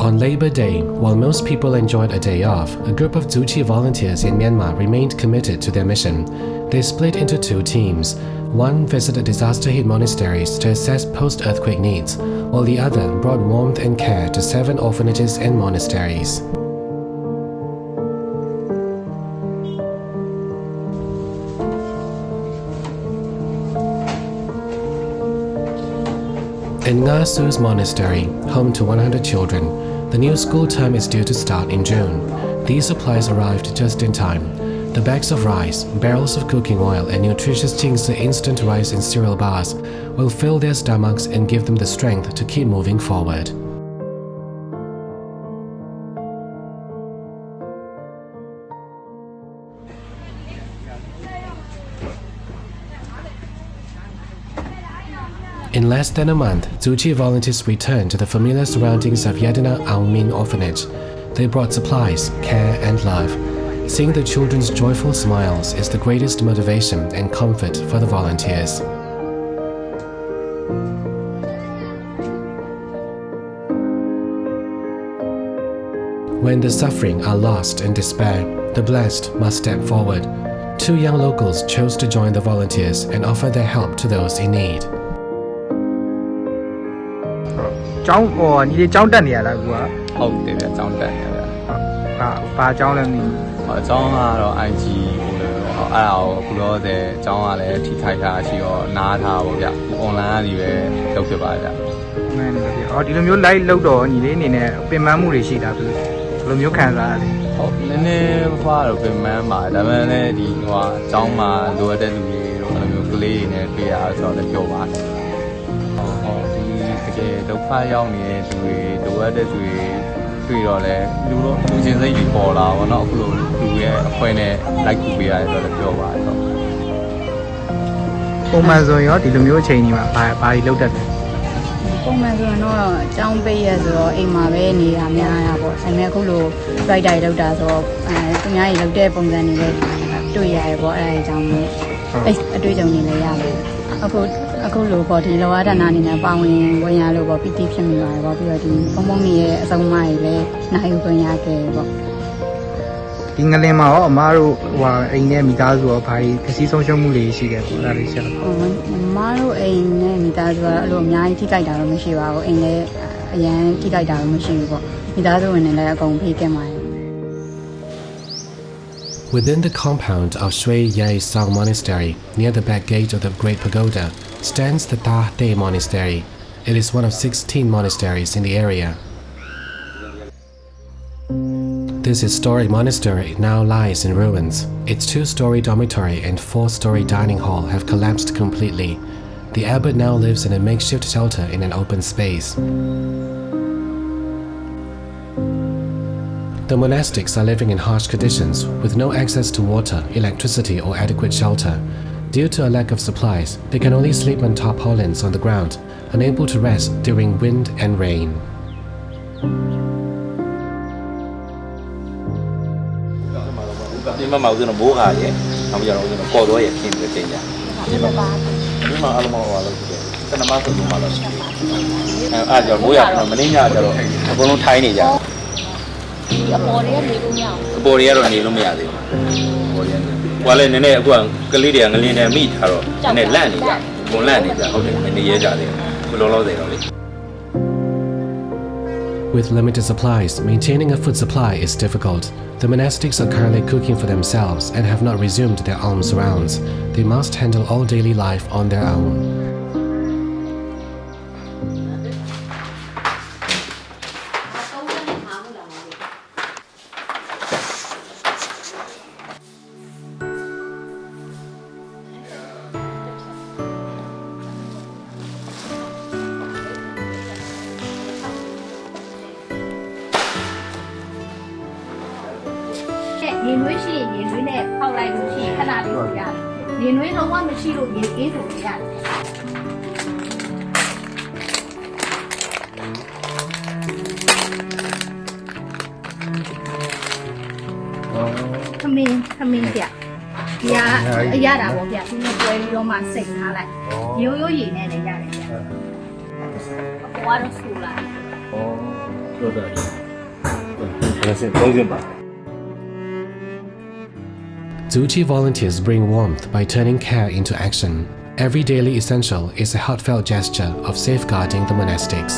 On Labor Day, while most people enjoyed a day off, a group of Tzu Chi volunteers in Myanmar remained committed to their mission. They split into two teams. One visited disaster-hit monasteries to assess post-earthquake needs, while the other brought warmth and care to 7 orphanages and monasteries. In Nga Su's monastery, home to 100 children, the new school term is due to start in June. These supplies arrived just in time. The bags of rice, barrels of cooking oil, and nutritious Jingzi instant rice and cereal bars will fill their stomachs and give them the strength to keep moving forward. In less than a month, Tzu Chi volunteers returned to the familiar surroundings of Yadina Aung Min Orphanage. They brought supplies, care, and love. Seeing the children's joyful smiles is the greatest motivation and comfort for the volunteers. When the suffering are lost in despair, the blessed must step forward. 2 young locals chose to join the volunteers and offer their help to those in need. ကျောင်းညီလေးကျောင်းတက်နေရလားကွာ ဟုတ်တယ်ဗျကျောင်းတက်နေဗျ ဘာကျောင်းလဲမသိ ဟောကျောင်းကတော့ IG ကိုလည်းအဲ့ဒါကိုအခုတော့တဲ့ကျောင်းကလည်းထိခိုက်တာရှိတော့နားထားပါဗျ online ကနေပဲလုပ်ဖြစ်ပါဗျ မှန်တယ်ဗျဒီလိုမျိုး live လုပ်တော့ညီလေးအနေနဲ့ပင်ပန်းမှုတွေရှိတာဆိုဘယ်လိုမျိုးခံစားရလဲ ဟုတ်နည်းနည်းဖွားတော့ပြင်မှန်းပါဒါပေမဲ့လည်းဒီဟိုကျောင်းမှာလိုအပ်တဲ့လူတွေတော့အဲ့လိုမျိုးကလေးတွေနဲ့တွေ့ရဆိုတော့လည်းပြောပါတယ်ဟုတ်ဒီတကယ်ဒုက္ခရောက်နေတဲ့သူတွေလိုအပ်တဲ့သူတွေတွေ့တော့လဲလူချင်းစိတ်တွေပေါ်လာပါတော့အခုလိုလူရဲ့အခွင့်နဲ့လိုက်ကူပေးရတယ်ဆိုတော့ပြောပါတယ်ဟုတ် ပုံမှန်ဆိုရင်ရောဒီလိုမျိုးအချိန်ကြီးမှာဘာတွေလုပ်တတ်လဲ ပုံမှန်ဆိုရင်တော့ကျောင်းပိတ်ရဆိုတော့အိမ်မှာပဲနေတာများတာပေါ့။ဒါပေမဲ့အခုလို writer လောက်တာဆိုတော့သူများကြီးလောက်တဲ့ပုံစံတွေလည်းတွေ့ရတယ်ပေါ့အဲဒါကြောင့်မို့အတွေ့အကြုံတွေလည်းရတယ်။အခုလိုပေါ့ဒီလောကဌာနအနေနဲ့ပါဝင်ရလို့ပေါ့ပီတိဖြစ်မိပါတယ်ပေါ့ပြီးတော့ဒီပုံပုံတွေရဲ့အဆုံးအမတွေလည်းနိုင်ယူခွင့်ရခဲ့ပေါ့။ ဒီငလင်မှာရောအမားတို့အိမ်နဲ့မိသားစုရောဘာတွေပစ္စည်းဆုံးရှုံးမှုတွေရှိခဲ့ဘူးလားလေးဆက်လို့ မမတို့အိမ်နဲ့မိသားစုကတော့အဲ့လိုအများကြီးထိခိုက်တာတော့မရှိပါဘူးအိမ်လည်းအရန်ထိခိုက်တာတော့မရှိဘူးပေါ့မိသားစုဝင်တွေလည်းအကုန်ဖိခဲ့ပါတယ် Within the compound of Shui Yai Sang Monastery, near the back gate of the Great Pagoda, stands the Ta Te Monastery. It is one of 16 monasteries in the area. This historic monastery now lies in ruins. Its 2-story dormitory and 4-story dining hall have collapsed completely. The abbot now lives in a makeshift shelter in an open space. The monastics are living in harsh conditions with no access to water, electricity, or adequate shelter. Due to a lack of supplies, they can only sleep on tarpaulins on the ground, unable to rest during wind and rain. ဒီမှာဦးဇင်းတို့မိုးခါရဲ့နောက်ပြီးတော့ဦးဇင်းတို့ကော်တော်ရဲ့ခင်းပြီးတင်ကြဒီမှာအလုံးမဟောလို့ဖြစ်တယ်တနမဆိုလို့မှလို့ရှိတယ်အဲ့ကြောင့်မိုးရတော့မင်းညကျတော့အကုန်လုံးထိုင်းနေကြဒီအပေါ်တွေကနေလို့မရဘူးအပေါ်တွေကတော့နေလို့မရသေးဘူးပေါ်တွေဟိုလည်းနည်းနည်းအခုကလေးတွေကငလင်းနဲ့မိထားတော့နည်းနည်းလန့်နေကြဘုံလန့်နေကြဟုတ်တယ်နေရဲကြတယ်ဘလုံးလုံးသေးတော့လေ With limited supplies, maintaining a food supply is difficult. The monastics are currently cooking for themselves and have not resumed their alms rounds. They must handle all daily life on their own. Come in here. Yeah, that will be a thing of where you must say, I like. You, ကတော့ဆူလာ ဟုတ်တယ်ဒါစင်သုံးစင်ပါ Zuchi volunteers bring warmth by turning care into action. Every daily essential is a heartfelt gesture of safeguarding the monastics.